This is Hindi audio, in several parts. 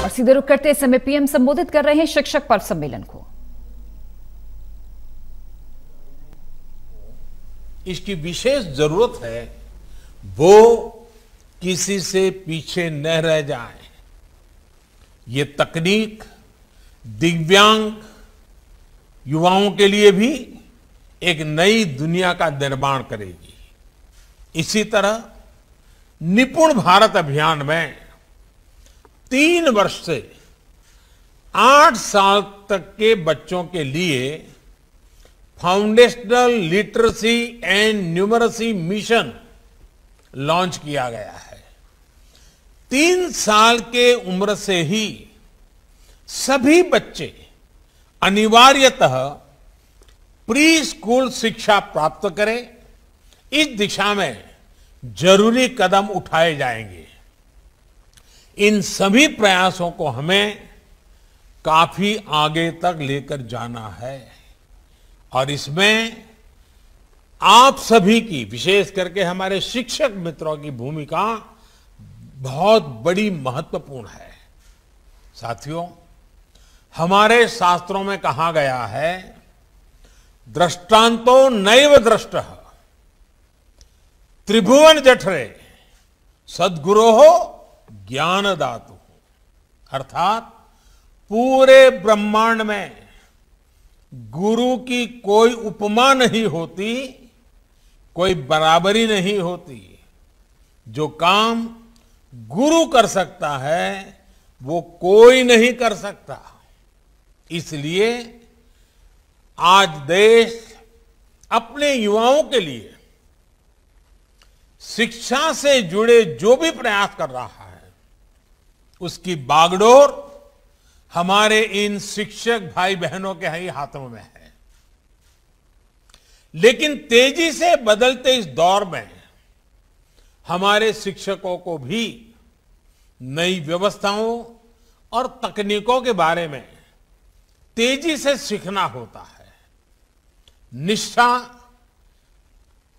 और सीधे रुख करते इस समय पीएम संबोधित कर रहे हैं शिक्षक पर्व सम्मेलन को। इसकी विशेष जरूरत है वो किसी से पीछे न रह जाए। ये तकनीक दिव्यांग युवाओं के लिए भी एक नई दुनिया का निर्माण करेगी। इसी तरह निपुण भारत अभियान में 3 वर्ष से 8 साल तक के बच्चों के लिए foundational literacy and numeracy mission launch किया गया है। 3 साल के उम्र से ही सभी बच्चे अनिवार्यतः प्री स्कूल शिक्षा प्राप्त करें, इस दिशा में जरूरी कदम उठाए जाएंगे। इन सभी प्रयासों को हमें काफी आगे तक लेकर जाना है और इसमें आप सभी की, विशेष करके हमारे शिक्षक मित्रों की भूमिका बहुत बड़ी महत्वपूर्ण है। साथियों, हमारे शास्त्रों में कहा गया है, दृष्टांतो नैव दृष्टः त्रिभुवन जठरे सद्गुरोः ज्ञानदातु। अर्थात पूरे ब्रह्मांड में गुरु की कोई उपमा नहीं होती, कोई बराबरी नहीं होती। जो काम गुरु कर सकता है वो कोई नहीं कर सकता। इसलिए आज देश अपने युवाओं के लिए शिक्षा से जुड़े जो भी प्रयास कर रहा है उसकी बागडोर हमारे इन शिक्षक भाई बहनों के ही हाथों में है। लेकिन तेजी से बदलते इस दौर में हमारे शिक्षकों को भी नई व्यवस्थाओं और तकनीकों के बारे में तेजी से सीखना होता है। निष्ठा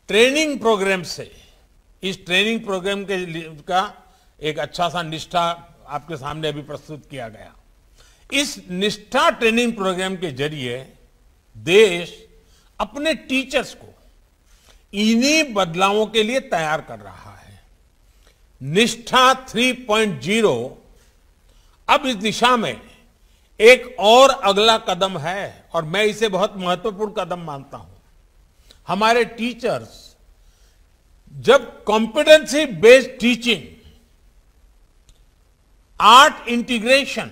ट्रेनिंग प्रोग्राम से, इस ट्रेनिंग प्रोग्राम का एक अच्छा सा निष्ठा आपके सामने अभी प्रस्तुत किया गया। इस निष्ठा ट्रेनिंग प्रोग्राम के जरिए देश अपने टीचर्स को इन्हीं बदलावों के लिए तैयार कर रहा है। निष्ठा 3.0 अब इस दिशा में एक और अगला कदम है और मैं इसे बहुत महत्वपूर्ण कदम मानता हूं। हमारे टीचर्स जब competency based teaching, art integration,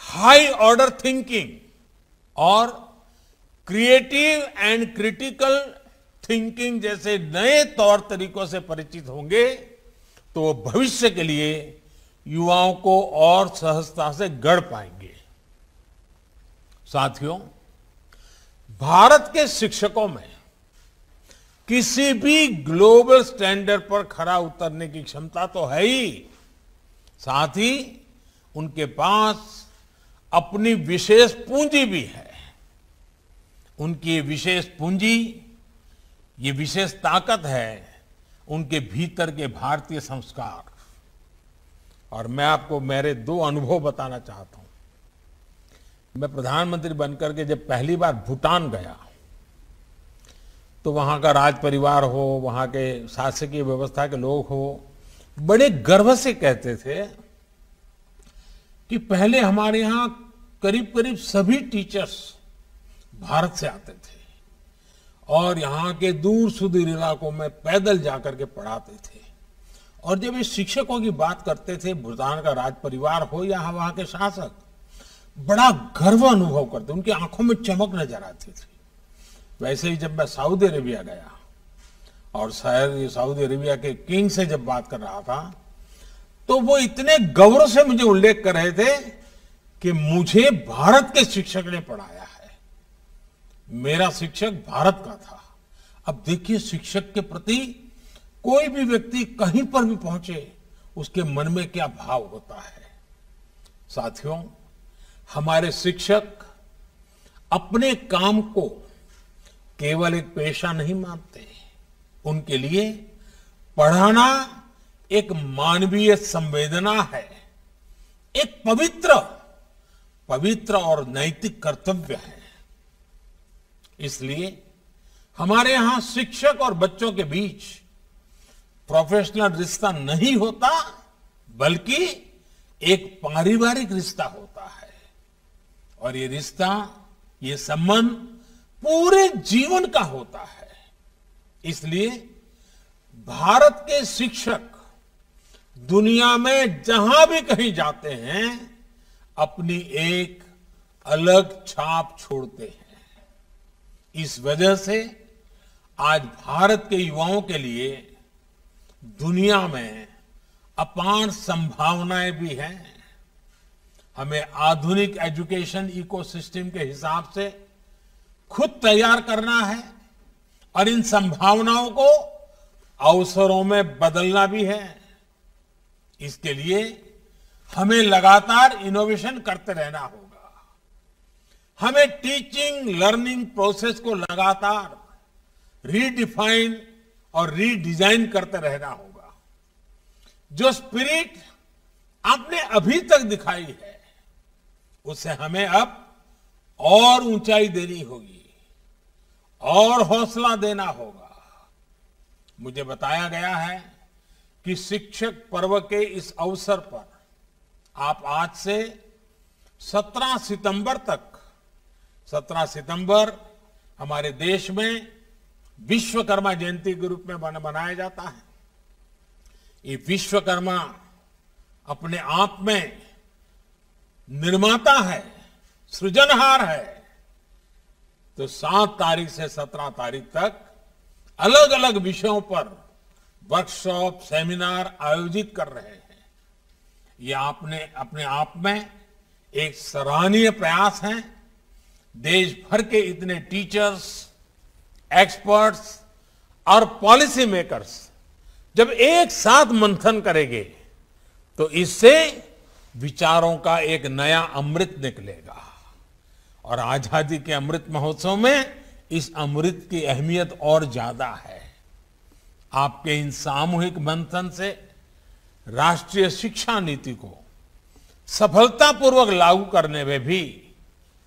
high order thinking और क्रिएटिव एंड क्रिटिकल थिंकिंग जैसे नए तौर तरीकों से परिचित होंगे तो वो भविष्य के लिए युवाओं को और सहजता से गढ़ पाएंगे। साथियों, भारत के शिक्षकों में किसी भी ग्लोबल स्टैंडर्ड पर खरा उतरने की क्षमता तो है ही, साथ ही उनके पास अपनी विशेष पूंजी भी है। उनकी ये विशेष पूंजी, ये विशेष ताकत है उनके भीतर के भारतीय संस्कार। और मैं आपको मेरे 2 अनुभव बताना चाहता हूं। मैं प्रधानमंत्री बनकर के जब पहली बार भूटान गया तो वहां का राज परिवार हो, वहां के शासकीय व्यवस्था के लोग हो, बड़े गर्व से कहते थे कि पहले हमारे यहां करीब करीब सभी टीचर्स भारत से आते थे और यहाँ के दूर सुदूर इलाकों में पैदल जाकर के पढ़ाते थे। और जब ये शिक्षकों की बात करते थे, भूटान का राज परिवार हो या वहां के शासक, बड़ा गर्व अनुभव करते, उनकी आंखों में चमक नजर आती थी। वैसे ही जब मैं सऊदी अरेबिया गया और सऊदी अरेबिया के किंग से जब बात कर रहा था तो वो इतने गौरव से मुझे उल्लेख कर रहे थे कि मुझे भारत के शिक्षक ने पढ़ाया है, मेरा शिक्षक भारत का था। अब देखिए, शिक्षक के प्रति कोई भी व्यक्ति कहीं पर भी पहुंचे उसके मन में क्या भाव होता है। साथियों, हमारे शिक्षक अपने काम को केवल एक पेशा नहीं मानते, उनके लिए पढ़ाना एक मानवीय संवेदना है, एक पवित्र और नैतिक कर्तव्य है। इसलिए हमारे यहां शिक्षक और बच्चों के बीच प्रोफेशनल रिश्ता नहीं होता, बल्कि एक पारिवारिक रिश्ता होता है। और ये रिश्ता, ये संबंध पूरे जीवन का होता है। इसलिए भारत के शिक्षक दुनिया में जहां भी कहीं जाते हैं, अपनी एक अलग छाप छोड़ते हैं। इस वजह से आज भारत के युवाओं के लिए दुनिया में अपार संभावनाएं भी हैं। हमें आधुनिक एजुकेशन इकोसिस्टम के हिसाब से खुद तैयार करना है और इन संभावनाओं को अवसरों में बदलना भी है। इसके लिए हमें लगातार इनोवेशन करते रहना होगा। हमें टीचिंग लर्निंग प्रोसेस को लगातार रीडिफाइन और रीडिजाइन करते रहना होगा। जो स्पिरिट आपने अभी तक दिखाई है, उसे हमें अब और ऊंचाई देनी होगी और हौसला देना होगा। मुझे बताया गया है कि शिक्षक पर्व के इस अवसर पर आप आज से 17 सितंबर हमारे देश में विश्वकर्मा जयंती के रूप में मनाया जाता है। ये विश्वकर्मा अपने आप में निर्माता है, सृजनहार है। तो 7 तारीख से 17 तारीख तक अलग अलग विषयों पर वर्कशॉप, सेमिनार आयोजित कर रहे हैं। ये आपने अपने आप में एक सराहनीय प्रयास है। देश भर के इतने टीचर्स, एक्सपर्ट्स और पॉलिसी मेकर्स जब एक साथ मंथन करेंगे, तो इससे विचारों का एक नया अमृत निकलेगा। और आजादी के अमृत महोत्सव में इस अमृत की अहमियत और ज्यादा है। आपके इन सामूहिक मंथन से राष्ट्रीय शिक्षा नीति को सफलतापूर्वक लागू करने में भी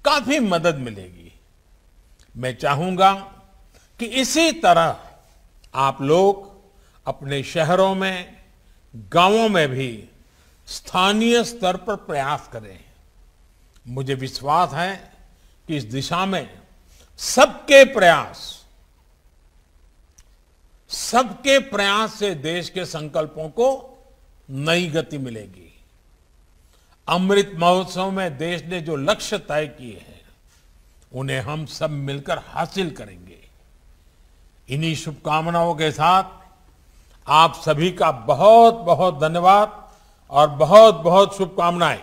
काफी मदद मिलेगी। मैं चाहूंगा कि इसी तरह आप लोग अपने शहरों में, गांवों में भी स्थानीय स्तर पर प्रयास करें। मुझे विश्वास है कि इस दिशा में सबके प्रयास से देश के संकल्पों को नई गति मिलेगी। अमृत महोत्सव में देश ने जो लक्ष्य तय किए हैं, उन्हें हम सब मिलकर हासिल करेंगे। इन्हीं शुभकामनाओं के साथ आप सभी का बहुत बहुत धन्यवाद और बहुत बहुत शुभकामनाएं।